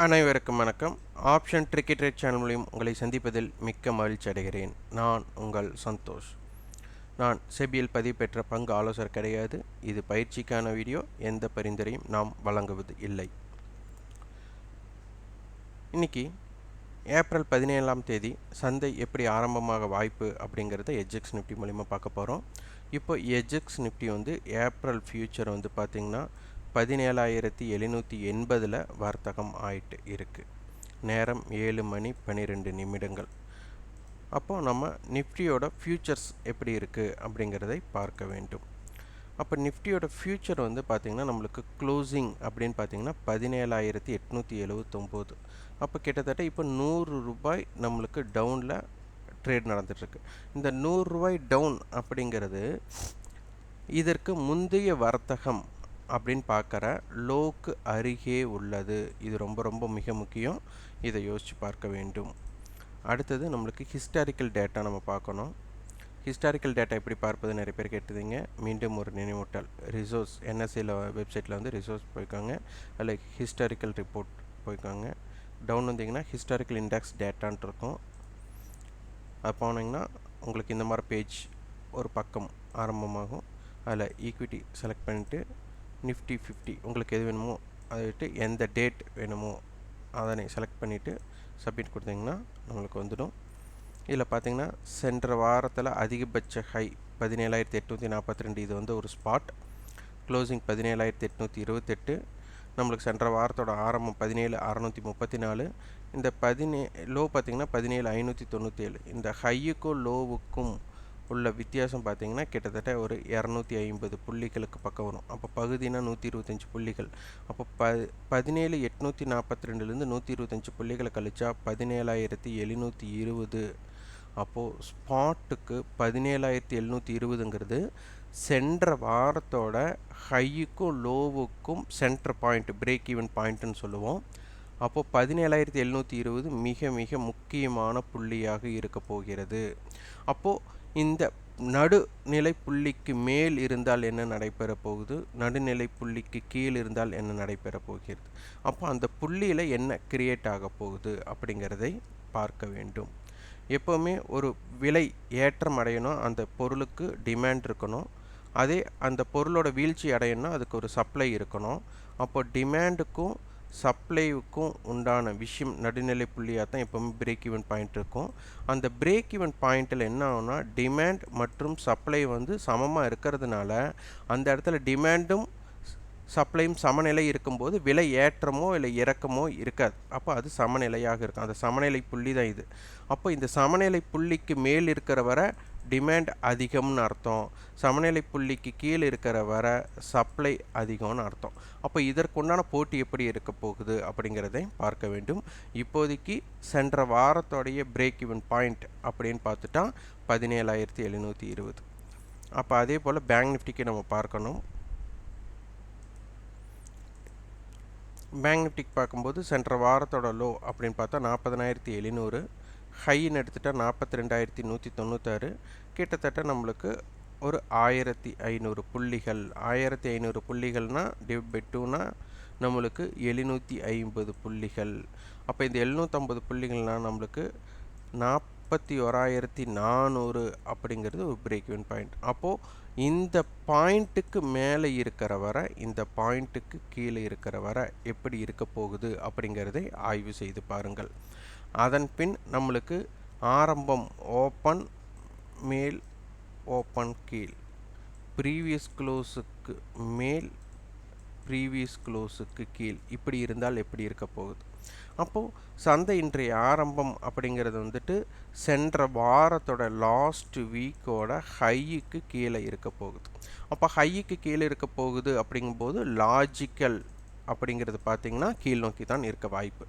அனைவருக்கும் வணக்கம். Option tricky trade channel மூலியம் உங்களை சந்திப்பதில் மிக்க மகிழ்ச்சி அடைகிறேன். நான் உங்கள் சந்தோஷ். நான் செபியில் பதிவு பெற்ற பங்கு ஆலோசகர் கிடையாது. இது பயிற்சிக்கான வீடியோ. எந்த பரிந்துரையும் நாம் வழங்குவது இல்லை. இன்னைக்கு ஏப்ரல் 17ஆம் தேதி சந்தை எப்படி ஆரம்பமாக வாய்ப்பு அப்படிங்கிறத HEDGE நிஃப்டி மூலிமா பார்க்க போகிறோம். இப்போ HEDGE நிஃப்டி ஏப்ரல் ஃபியூச்சர் பார்த்திங்கன்னா 17,780 வர்த்தகம் ஆயிட்டு இருக்குது. நேரம் 7:12 அப்போது நம்ம நிஃப்டியோட ஃபியூச்சர்ஸ் எப்படி இருக்குது அப்படிங்கிறதை பார்க்க வேண்டும். அப்போ நிஃப்டியோட ஃபியூச்சர் பார்த்திங்கன்னா நம்மளுக்கு க்ளோசிங் அப்படின்னு பார்த்திங்கன்னா 17,879. அப்போ கிட்டத்தட்ட இப்போ 100 ரூபாய் நம்மளுக்கு டவுனில் ட்ரேட் நடந்துகிட்ருக்கு. இந்த 100 ரூபாய் டவுன் அப்படிங்கிறது இதற்கு முந்தைய வர்த்தகம் அப்படின்னு பார்க்குற லோக்கு அருகே உள்ளது. இது ரொம்ப மிக முக்கியம். இதை யோசித்து பார்க்க வேண்டும். அடுத்தது நம்மளுக்கு ஹிஸ்டாரிக்கல் டேட்டா நம்ம பார்க்கணும். ஹிஸ்டாரிக்கல் டேட்டா எப்படி பார்ப்பது நிறைய பேர் கேட்டுதுங்க. மீண்டும் ஒரு நினைவூட்டல். ரிசோர்ஸ் என்எஸ்சியில் வெப்சைட்டில் ரிசோர்ஸ் போய்க்காங்க. அதில் ஹிஸ்டாரிக்கல் ரிப்போர்ட் போய்க்காங்க. டவுன் வந்தீங்கன்னா ஹிஸ்டாரிக்கல் இண்டெக்ஸ் டேட்டான்ட்டு இருக்கும். அது போனீங்கன்னா உங்களுக்கு இந்த மாதிரி பேஜ் ஒரு பக்கம் ஆரம்பமாகும். அதில் ஈக்விட்டி செலக்ட் பண்ணிவிட்டு நிஃப்டி 50 உங்களுக்கு எது வேணுமோ அதை விட்டு எந்த டேட் வேணுமோ அதனை செலக்ட் பண்ணிவிட்டு சப்மிட் கொடுத்தீங்கன்னா நம்மளுக்கு வந்துடும். இதில் பார்த்தீங்கன்னா சென்ற வாரத்தில் அதிகபட்ச ஹை 17,842. இது ஒரு ஸ்பாட். க்ளோசிங் 17,828. நம்மளுக்கு சென்ற வாரத்தோட ஆரம்பம் 17,634. இந்த லோ பார்த்திங்கன்னா 17,597. இந்த ஹையுக்கும் லோவுக்கும் உள்ள வித்தியாசம் பார்த்திங்கன்னா கிட்டத்தட்ட ஒரு 250 புள்ளிகளுக்கு பக்கம் வரும். அப்போ பகுதினா 125 புள்ளிகள். அப்போ 17,842லேருந்து 125 புள்ளிகளை கழிச்சா 17,720. அப்போது ஸ்பாட்டுக்கு 17,720ங்கிறது சென்ற வாரத்தோட ஹையுக்கும் லோவுக்கும் சென்டர் பாயிண்ட், பிரேக் ஈவன் பாயிண்ட்டுன்னு சொல்லுவோம். அப்போது 17,720 மிக முக்கியமான புள்ளியாக இருக்க போகிறது. அப்போது இந்த நடுநிலை புள்ளிக்கு மேல் இருந்தால் என்ன நடைபெற போகுது, நடுநிலை புள்ளிக்கு கீழ் இருந்தால் என்ன நடைபெற போகிறது, அப்போ அந்த புள்ளியில் என்ன கிரியேட் ஆக போகுது அப்படிங்கிறதை பார்க்க வேண்டும். எப்போவுமே ஒரு விலை ஏற்றம் அடையணும், அந்த பொருளுக்கு டிமாண்ட் இருக்கணும். அதே அந்த பொருளோட வீழ்ச்சி அடையணும்னா அதுக்கு ஒரு சப்ளை இருக்கணும். அப்போ டிமாண்டுக்கும் சப்ளைவுக்கும் உண்டான விஷயம் நடுநிலை புள்ளியாக தான் எப்போவுமே பிரேக் ஈவன் பாயிண்ட் இருக்கும். அந்த பிரேக் ஈவன் பாயிண்ட்டில் என்ன ஆகும்னா டிமாண்ட் மற்றும் சப்ளை சமமாக இருக்கிறதுனால அந்த இடத்துல டிமாண்டும் சப்ளையும் சமநிலை இருக்கும்போது விலை ஏற்றமோ இல்லை இறக்கமோ இருக்காது. அப்போ அது சமநிலையாக இருக்கும். அந்த சமநிலை புள்ளி தான் இது. அப்போ இந்த சமநிலை புள்ளிக்கு மேல் இருக்கிற வரை டிமாண்ட் அதிகம்னு அர்த்தம், சமநிலை புள்ளிக்கு கீழே இருக்கிற வர சப்ளை அதிகம்னு அர்த்தம். அப்போ இதற்குண்டான போட்டி எப்படி இருக்க போகுது அப்படிங்கிறதை பார்க்க வேண்டும். இப்போதைக்கு சென்ற வாரத்தோடைய பிரேக் ஈவன் பாயிண்ட் அப்படின்னு பார்த்துட்டா 17,720. அப்போ அதே போல் பேங்க் நிஃப்டிக்கு நம்ம பார்க்கணும். பேங்க் நிஃப்டிக்கு பார்க்கும்போது சென்ற வாரத்தோட லோ அப்படின்னு பார்த்தா 40,700, ஹைன்னு எடுத்துகிட்டா 42,196. கிட்டத்தட்ட நம்மளுக்கு ஒரு 1,500 புள்ளிகள். 1,500 புள்ளிகள்னால் டிவைட் பை 2னா நம்மளுக்கு 750 புள்ளிகள். அப்போ இந்த 750 புள்ளிகள்னால் நம்மளுக்கு 41,400 அப்படிங்கிறது ஒரு பிரேக் ஈவன் பாயிண்ட். அப்போது இந்த பாயிண்ட்டுக்கு மேலே இருக்கிற வரை, இந்த பாயிண்ட்டுக்கு கீழே இருக்கிற வரை எப்படி இருக்க போகுது அப்படிங்கிறதை ஆய்வு செய்து பாருங்கள். அதன் பின் நம்மளுக்கு ஆரம்பம் ஓப்பன் மேல், ஓப்பன் கீழ், ப்ரீவியஸ் க்ளோஸுக்கு மேல், ப்ரீவியஸ் க்ளோஸுக்கு கீழ் இப்படி இருந்தால் எப்படி இருக்க போகுது. அப்போது சந்தை இன்றைய ஆரம்பம் அப்படிங்கிறது சென்ற வாரத்தோட லாஸ்ட் வீக்கோட ஹையுக்கு கீழே இருக்க போகுது. அப்போ ஹையுக்கு கீழே இருக்க போகுது அப்படிங்கும்போது லாஜிக்கல் அப்படிங்கிறது பார்த்திங்கன்னா கீழ் நோக்கி தான் இருக்க வாய்ப்பு.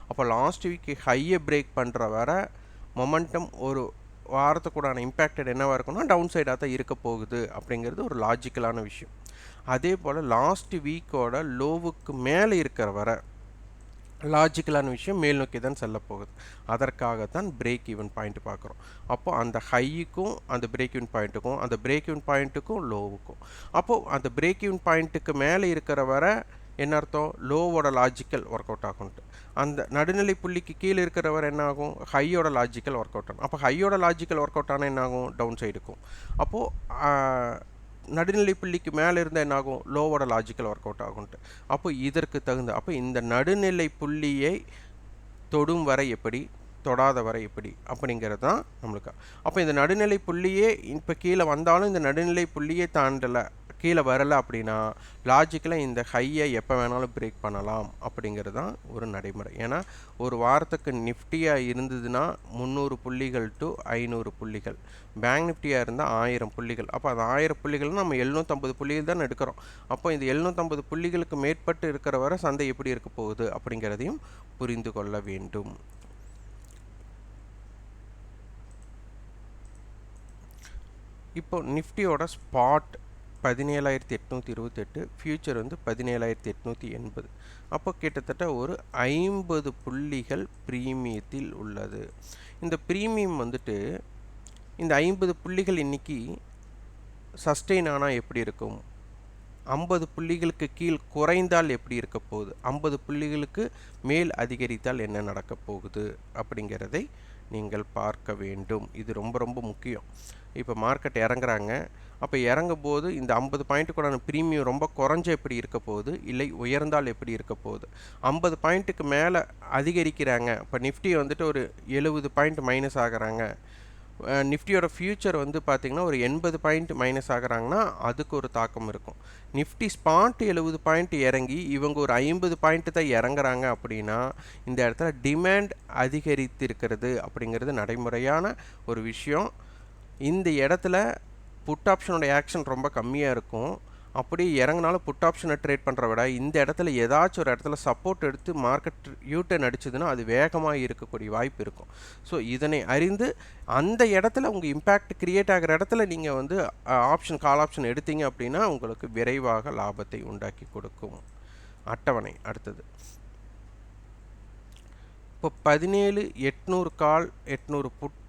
அப்போ லாஸ்ட் வீக்கு ஹையை பிரேக் பண்ணுற வர மொமெண்டம் ஒரு வாரத்துக்கூடான இம்பேக்டட் என்னவாக இருக்குன்னா டவுன் சைடாக தான் இருக்க போகுது அப்படிங்கிறது ஒரு லாஜிக்கலான விஷயம். அதே போல் லாஸ்ட் வீக்கோட லோவுக்கு மேலே இருக்கிற வர லாஜிக்கலான விஷயம் மேல் நோக்கி தான் செல்ல போகுது. அதற்காகத்தான் பிரேக் ஈவன் பாயிண்ட் பார்க்குறோம். அப்போ அந்த ஹைக்கும் அந்த பிரேக் ஈவன் பாயிண்ட்டுக்கும், அந்த பிரேக் ஈவன் பாயிண்ட்டுக்கும் லோவுக்கும், அப்போது அந்த பிரேக் ஈவன் பாயிண்ட்டுக்கு மேலே இருக்கிற வர என்ன அர்த்தம்? லோவோட லாஜிக்கல் ஒர்க் அவுட் ஆகும்ட்டு. அந்த நடுநிலை புள்ளிக்கு கீழே இருக்கிறவர் என்ன ஆகும்? ஹையோட லாஜிக்கல் ஒர்க் அவுட் ஆகும். அப்போ ஹையோட லாஜிக்கல் ஒர்க் அவுட் ஆனால் என்ன ஆகும்? டவுன் சைடுக்கும். அப்போது நடுநிலை புள்ளிக்கு மேலே இருந்தால் என்ன ஆகும்? லோவோட லாஜிக்கல் ஒர்க் அவுட் ஆகும்ட்டு. அப்போ இதற்கு தகுந்த அப்போ இந்த நடுநிலை புள்ளியை தொடும் வரை எப்படி, தொடாத வரை எப்படி அப்படிங்கிறது தான் நம்மளுக்கு. அப்போ இந்த நடுநிலை புள்ளியே இப்போ கீழே வந்தாலும் இந்த நடுநிலை புள்ளியே தாண்டலை, கீழே வரலை அப்படின்னா லாஜிக்கலாக இந்த ஹையை எப்போ வேணாலும் பிரேக் பண்ணலாம் அப்படிங்கிறது தான் ஒரு நடைமுறை. ஏன்னா ஒரு வாரத்துக்கு நிஃப்டியாக இருந்ததுன்னா 300 புள்ளிகள் டு 500 புள்ளிகள், பேங்க் நிஃப்டியாக இருந்தால் 1000 புள்ளிகள். அப்போ அது 1000 புள்ளிகள் நம்ம 750 புள்ளிகள் தான் எடுக்கிறோம். அப்போ இந்த 750 புள்ளிகளுக்கு மேற்பட்டு இருக்கிற வரை சந்தை எப்படி இருக்க போகுது அப்படிங்கிறதையும் புரிந்து கொள்ள வேண்டும். இப்போ நிஃப்டியோட ஸ்பாட் 17,828, ஃபியூச்சர் வந்து 17,880. அப்போ கிட்டத்தட்ட ஒரு 50 புள்ளிகள் ப்ரீமியத்தில் உள்ளது. இந்த ப்ரீமியம் வந்துட்டு இந்த 50 புள்ளிகள் இன்னைக்கு சஸ்டெயின் ஆனால் எப்படி இருக்கும்? 50 புள்ளிகளுக்கு கீழ் குறைந்தால் எப்படி இருக்க போகுது? 50 புள்ளிகளுக்கு மேல் அதிகரித்தால் என்ன நடக்க போகுது அப்படிங்கிறதை நீங்கள் பார்க்க வேண்டும். இது ரொம்ப ரொம்ப முக்கியம். இப்போ மார்க்கெட் இறங்குறாங்க, அப்போ இறங்கும் போது இந்த 50 பாயிண்ட்டுக்குடான ப்ரீமியம் ரொம்ப குறைஞ்ச எப்படி இருக்க போகுது, இல்லை உயர்ந்தால் எப்படி இருக்க போகுது? 50 பாயிண்ட்டுக்கு மேலே அதிகரிக்கிறாங்க, இப்போ நிஃப்டி வந்துட்டு ஒரு 70 பாயிண்ட் மைனஸ் ஆகிறாங்க, நிஃப்டியோட ஃபியூச்சர் வந்து பார்த்திங்கன்னா ஒரு 80 பாயிண்ட் மைனஸ் ஆகிறாங்கன்னா அதுக்கு ஒரு தாக்கம் இருக்கும். நிஃப்டி ஸ்பாட் 70 பாயிண்ட் இறங்கி இவங்க ஒரு 50 பாயிண்ட் தான் இறங்குறாங்க அப்படின்னா இந்த இடத்துல டிமாண்ட் அதிகரித்து இருக்கிறது அப்படிங்கிறது நடைமுறையான ஒரு விஷயம். இந்த இடத்துல புட் ஆப்ஷனோட ஆக்ஷன் ரொம்ப கம்மியாக இருக்கும். அப்படி இறங்கினாலும் புட் ஆப்ஷனை ட்ரேட் பண்ணுற விட இந்த இடத்துல ஏதாச்சும் ஒரு இடத்துல சப்போர்ட் எடுத்து மார்க்கெட் யூட்டர்ன் அடிச்சதுன்னா அது வேகமாக இருக்கக்கூடிய வாய்ப்பு இருக்கும். ஸோ இதனை அறிந்து அந்த இடத்துல உங்கள் இம்பேக்ட் கிரியேட் ஆகிற இடத்துல நீங்கள் வந்து ஆப்ஷன் கால் ஆப்ஷன் எடுத்தீங்க அப்படின்னா உங்களுக்கு விரைவாக லாபத்தை உண்டாக்கி கொடுக்கும். அட்டவணை அடுத்தது இப்போ 17,800 கால் 800 புட்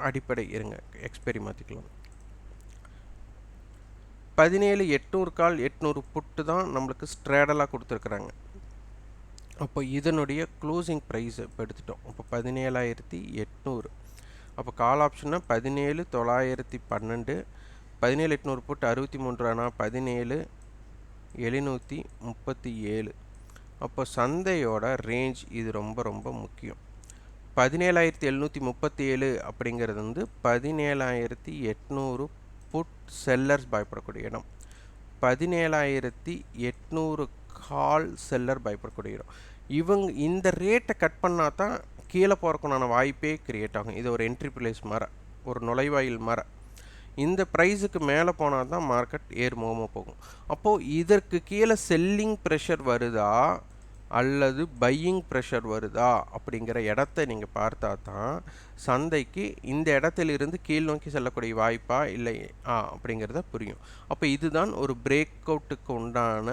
அடிப்படை இருங்க, எக்ஸ்பைரி மாற்றிக்கலாம். 17,800 கால் 800 புட்டு தான் நம்மளுக்கு ஸ்ட்ரேடலாக கொடுத்துருக்குறாங்க. அப்போ இதனுடைய க்ளோசிங் ப்ரைஸ் இப்போ எடுத்துட்டோம். அப்போ 17,800. அப்போ கால் ஆப்ஷன்னா 17,912, 17,800 புட்டு 63 ஆனா 17,737. அப்போ சந்தையோட ரேஞ்ச் இது ரொம்ப ரொம்ப முக்கியம். 17,737 அப்படிங்கிறது வந்து 17,800 புட் செல்லர்ஸ் பயப்படக்கூடிய இடம், 17,800 கால் செல்லர் பயப்படக்கூடிய இடம். இவங்க இந்த ரேட்டை கட் பண்ணால் தான் கீழே போகிறக்குண்டான வாய்ப்பே கிரியேட் ஆகும். இது ஒரு என்ட்ரி பிளேஸ் மாதிரி, ஒரு நுழைவாயில் மாதிரி. இந்த ப்ரைஸுக்கு மேலே போனால் தான் மார்க்கெட் ஏறுமுகமாக போகும். அப்போது இதற்கு கீழே செல்லிங் ப்ரெஷர் வருதா அல்லது பையிங் ப்ரெஷர் வருதா அப்படிங்கிற இடத்த நீங்கள் பார்த்தா தான் சந்தைக்கு இந்த இடத்திலிருந்து கீழ் நோக்கி செல்லக்கூடிய வாய்ப்பா இல்லை அப்படிங்கிறத புரியும். அப்போ இதுதான் ஒரு பிரேக் அவுட்டுக்கு உண்டான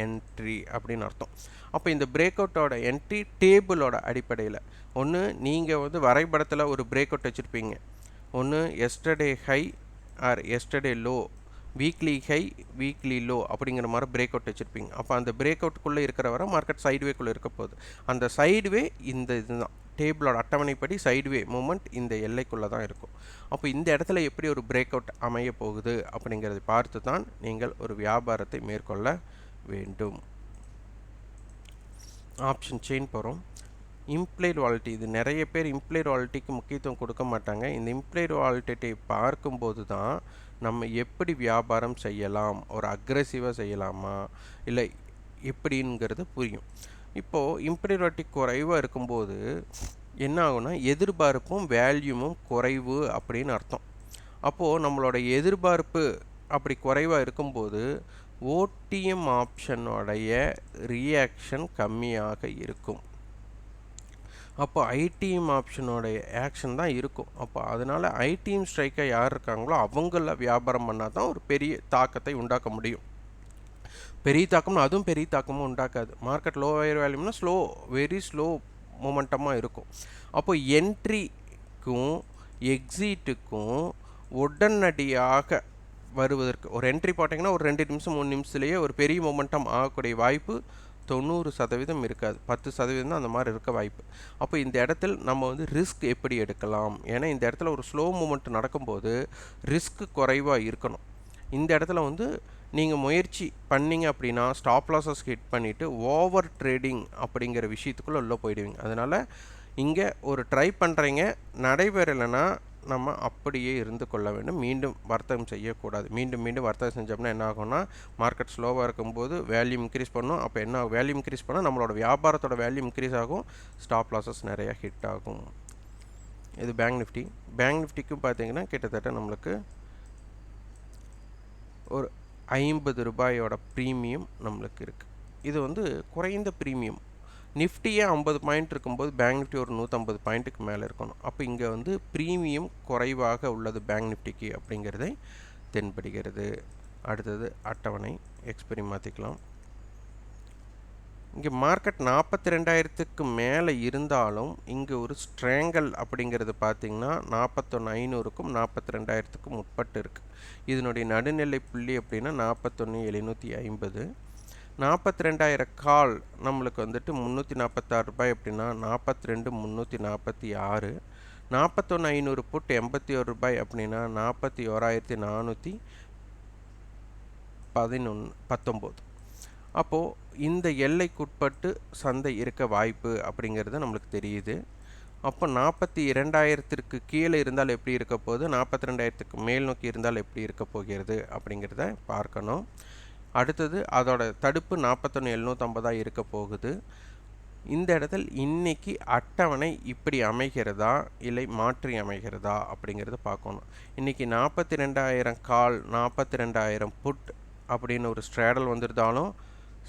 என்ட்ரி அப்படின்னு அர்த்தம். அப்போ இந்த பிரேக் அவுட்டோட என்ட்ரி டேபிளோட அடிப்படையில் ஒன்று நீங்கள் வந்து வரைபடத்தில் ஒரு பிரேக் அவுட் வச்சுருப்பீங்க. ஒன்று yesterday high R yesterday low, weekly high weekly low அப்படிங்கிற மாதிரி பிரேக் அவுட் வச்சுருப்பீங்க. அப்போ அந்த பிரேக் அவுட்டுக்குள்ளே இருக்கிற வரை மார்க்கெட் சைடுவேக்குள்ளே இருக்க போகுது. அந்த சைடுவே இந்த இதுதான் டேபிளோட அட்டவணைப்படி சைடுவே மூமெண்ட் இந்த எல்லைக்குள்ளே தான் இருக்கும். அப்போ இந்த இடத்துல எப்படி ஒரு பிரேக் அவுட் அமைய போகுது அப்படிங்கிறதை பார்த்து தான் நீங்கள் ஒரு வியாபாரத்தை மேற்கொள்ள வேண்டும். ஆப்ஷன் செயின் போகிறோம். இம்ப்ளைட் வாலிட்டி, இது நிறைய பேர் இம்ப்ளைட் வாலிட்டிக்கு முக்கியத்துவம் கொடுக்க மாட்டாங்க. இந்த இம்ப்ளைட் வாலிட்டியை பார்க்கும்போது தான் நம்ம எப்படி வியாபாரம் செய்யலாம், ஒரு அக்ரெசிவாக செய்யலாமா இல்லை எப்படிங்கிறது புரியும். இப்போது இம்ப்ளைட் வாலிட்டி குறைவாக இருக்கும்போது என்ன ஆகும்னா எதிர்பார்ப்பும் வேல்யூமும் குறைவு அப்படின்னு அர்த்தம். அப்போது நம்மளோட எதிர்பார்ப்பு அப்படி குறைவாக இருக்கும்போது ஓடிஎம் ஆப்ஷனுடைய ரியாக்ஷன் கம்மியாக இருக்கும். அப்போ ஐடிஎம் ஆப்ஷனோடைய ஆக்ஷன் தான் இருக்கும். அப்போ அதனால் ஐடிஎம் ஸ்ட்ரைக்காக யார் இருக்காங்களோ அவங்கள வியாபாரம் பண்ணால் தான் ஒரு பெரிய தாக்கத்தை உண்டாக்க முடியும். பெரிய தாக்கம்னா அதுவும் பெரிய தாக்கமும் உண்டாக்காது. மார்க்கெட் லோ ஹையர் வேல்யூம்னா வெரி ஸ்லோ மூமெண்டமாக இருக்கும். அப்போ என்ட்ரிக்கும் எக்ஸிட்டுக்கும் உடனடியாக வருவதற்கு ஒரு என்ட்ரி போட்டிங்கன்னா ஒரு 2 நிமிஷம் 3 நிமிஷத்துலேயே ஒரு பெரிய மொமெண்டம் ஆகக்கூடிய வாய்ப்பு 90% இருக்காது. 10% தான் அந்த மாதிரி இருக்க வாய்ப்பு. அப்போ இந்த இடத்தில் நம்ம வந்து ரிஸ்க் எப்படி எடுக்கலாம்? ஏன்னா இந்த இடத்துல ஒரு ஸ்லோ மூமெண்ட் நடக்கும்போது ரிஸ்க் குறைவாக இருக்கணும். இந்த இடத்துல வந்து நீங்கள் முயற்சி பண்ணீங்க அப்படின்னா ஸ்டாப் லாஸஸ் ஹிட் பண்ணிவிட்டு ஓவர் ட்ரேடிங் அப்படிங்கிற விஷயத்துக்குள்ளே உள்ளே போயிடுவீங்க. அதனால் இங்கே ஒரு ட்ரை பண்ணுறீங்க, நடைபெறலைன்னா நம்ம அப்படியே இருந்து கொள்ள வேண்டும். மீண்டும் வர்த்தகம் செய்யக்கூடாது. மீண்டும் மீண்டும் வர்த்தகம் செஞ்சோம்னா என்ன ஆகும்னா மார்க்கெட் ஸ்லோவாக இருக்கும்போது வேல்யூ இன்க்ரீஸ் பண்ணும். அப்போ என்ன வேல்யூ இன்க்ரீஸ் பண்ணால் நம்மளோட வியாபாரத்தோட வேல்யூ இன்க்ரீஸ் ஆகும், ஸ்டாப் லாஸஸ் நிறையா ஹிட் ஆகும். இது பேங்க் நிஃப்டி. பேங்க் நிஃப்டிக்கும் பார்த்தீங்கன்னா கிட்டத்தட்ட நம்மளுக்கு ஒரு 50 ரூபாயோட ப்ரீமியம் நம்மளுக்கு இருக்குது. இது வந்து குறைந்த ப்ரீமியம். நிஃப்டியே 50 பாயிண்ட் இருக்கும்போது பேங்க் நிஃப்டி ஒரு 150 பாயிண்ட்டுக்கு மேலே இருக்கணும். அப்போ இங்கே வந்து ப்ரீமியம் குறைவாக உள்ளது பேங்க் நிஃப்டிக்கு அப்படிங்கிறதை தென்படுகிறது. அடுத்தது அட்டவணை எக்ஸ்பைரி மாற்றிக்கலாம். இங்கே மார்க்கெட் 42,000க்கு மேலே இருந்தாலும் இங்கே ஒரு ஸ்ட்ரேங்கல் அப்படிங்கிறது பார்த்திங்கன்னா 41,500க்கும் 42,000க்கும் உட்பட்டு இருக்குது. இதனுடைய நடுநிலை புள்ளி அப்படின்னா 41,750. 42,000 கால் நம்மளுக்கு வந்துட்டு 346 ரூபாய் அப்படின்னா 42,346. 41,500 புட் 81 ரூபாய் அப்படின்னா 41,419. அப்போது இந்த எல்லைக்குட்பட்டு சந்தை இருக்க வாய்ப்பு அப்படிங்கிறது நம்மளுக்கு தெரியுது. அப்போ 42,000க்கு கீழே இருந்தால் எப்படி இருக்க போகுது, 42,000க்கு மேல் நோக்கி இருந்தால் எப்படி இருக்க போகிறது அப்படிங்கிறத பார்க்கணும். அடுத்தது அதோட தடுப்பு 41,750 இருக்க போகுது. இந்த இடத்தில் இன்னைக்கு அட்டவணை இப்படி அமைகிறதா இல்லை மாற்றி அமைகிறதா அப்படிங்கிறத பார்க்கணும். இன்றைக்கி 42,000 கால் 42,000 புட் அப்படின்னு ஒரு ஸ்ட்ராடல் வந்திருந்தாலும்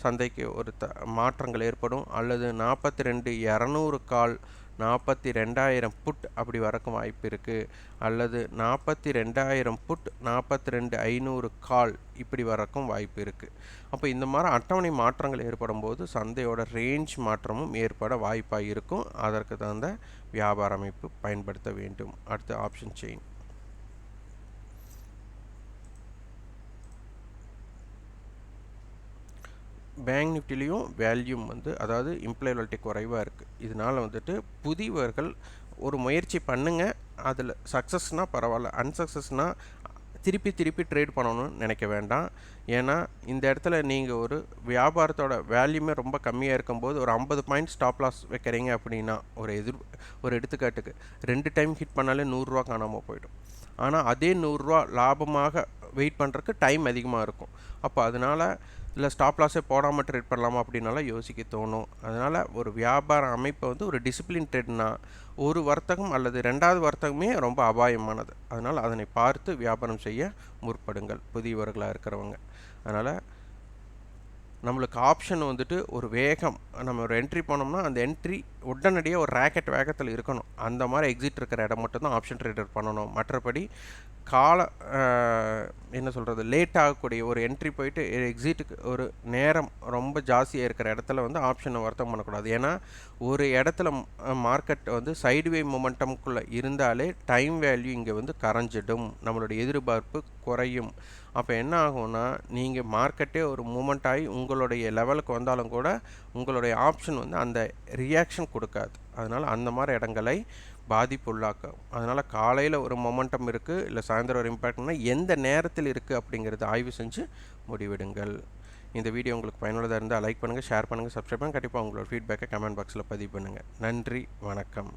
சந்தைக்கு ஒரு மாற்றங்கள் ஏற்படும். அல்லது 42,200 கால் 42,000 புட் அப்படி வரக்கும் வாய்ப்பு இருக்குது. அல்லது 42,000 புட் 42,500 கால் இப்படி வரக்கும் வாய்ப்பு இருக்குது. அப்போ இந்த மாதிரி அட்டவணை மாற்றங்கள் ஏற்படும் போது சந்தையோட ரேஞ்ச் மாற்றமும் ஏற்பட வாய்ப்பாக இருக்கும். அதற்கு தகுந்த வியாபார அமைப்பு பயன்படுத்த வேண்டும். அடுத்து ஆப்ஷன் செயின். பேங்க் நிஃப்டிலையும் வேல்யூம் வந்து அதாவது இம்ப்ளாயபிலிட்டி குறைவாக இருக்குது. இதனால் வந்துட்டு புதியவர்கள் ஒரு முயற்சி பண்ணுங்கள். அதில் சக்ஸஸ்னால் பரவாயில்ல, அன்சக்ஸஸ்னால் திருப்பி ட்ரேட் பண்ணணும்னு நினைக்க வேண்டாம். ஏன்னா இந்த இடத்துல நீங்கள் ஒரு வியாபாரத்தோட வேல்யூமே ரொம்ப கம்மியாக இருக்கும்போது ஒரு 50 பாயிண்ட் ஸ்டாப் லாஸ் வைக்கிறீங்க அப்படின்னா ஒரு எடுத்துக்காட்டுக்கு 2 டைம் ஹிட் பண்ணாலே 100 ரூபா காணாமல் போயிடும். ஆனால் அதே 100 ரூபா லாபமாக வெயிட் பண்ணுறதுக்கு டைம் அதிகமாக இருக்கும். அப்போ அதனால் இல்லை ஸ்டாப் லாஸே போடாமல் ட்ரேட் பண்ணலாமா அப்படின்னாலாம் யோசிக்க தோணும். அதனால் ஒரு வியாபார அமைப்பை வந்து ஒரு டிசிப்ளின் ட்ரேட்னா ஒரு வர்த்தகம் அல்லது 2வது வர்த்தகமே ரொம்ப அபாயமானது. அதனால் அதனை பார்த்து வியாபாரம் செய்ய முற்படுங்கள் புதியவர்களாக இருக்கிறவங்க. அதனால் நம்மளுக்கு ஆப்ஷன் வந்துட்டு ஒரு வேகம், நம்ம ஒரு என்ட்ரி போனோம்னா அந்த என்ட்ரி உடனடியாக ஒரு ராக்கெட் வேகத்தில் இருக்கணும். அந்த மாதிரி எக்ஸிட் இருக்கிற இடம் மட்டும்தான் ஆப்ஷன் ட்ரேடர் பண்ணணும். மற்றபடி என்ன சொல்கிறது, லேட் ஆகக்கூடிய ஒரு என்ட்ரி போயிட்டு எக்ஸிட்டுக்கு ஒரு நேரம் ரொம்ப ஜாஸ்தியாக இருக்கிற இடத்துல வந்து ஆப்ஷனை வர்த்தகம் பண்ணக்கூடாது. ஏன்னா ஒரு இடத்துல மார்க்கெட் வந்து சைடுவே மொமெண்டம்குள்ளே இருந்தாலே டைம் வேல்யூ இங்கே வந்து கரைஞ்சிடும், நம்மளுடைய எதிர்பார்ப்பு குறையும். அப்போ என்ன ஆகும்னா நீங்கள் மார்க்கெட்டே ஒரு மூமெண்ட் ஆகி உங்களுடைய லெவலுக்கு வந்தாலும் கூட உங்களுடைய ஆப்ஷன் வந்து அந்த ரியாக்ஷன் கொடுக்காது. அதனால் அந்த மாதிரி இடங்களை பாதிப்பு உள்ளாக்கும். அதனால் காலையில் ஒரு மொமெண்டம் இருக்குது இல்லை சாயந்தரம் ஒரு இம்பேக்ட்னா எந்த நேரத்தில் இருக்குது அப்படிங்கிறத ஆய்வு செஞ்சு முடிவெடுங்கள். இந்த வீடியோ உங்களுக்கு பயனுள்ளதாக இருந்தால் லைக் பண்ணுங்கள், ஷேர் பண்ணுங்கள், சப்ஸ்கிரைப் பண்ணுங்கள். கண்டிப்பாக உங்களோட ஃபீட்பேக்கை கமெண்ட் பாக்ஸில் பதிவு பண்ணுங்கள். நன்றி, வணக்கம்.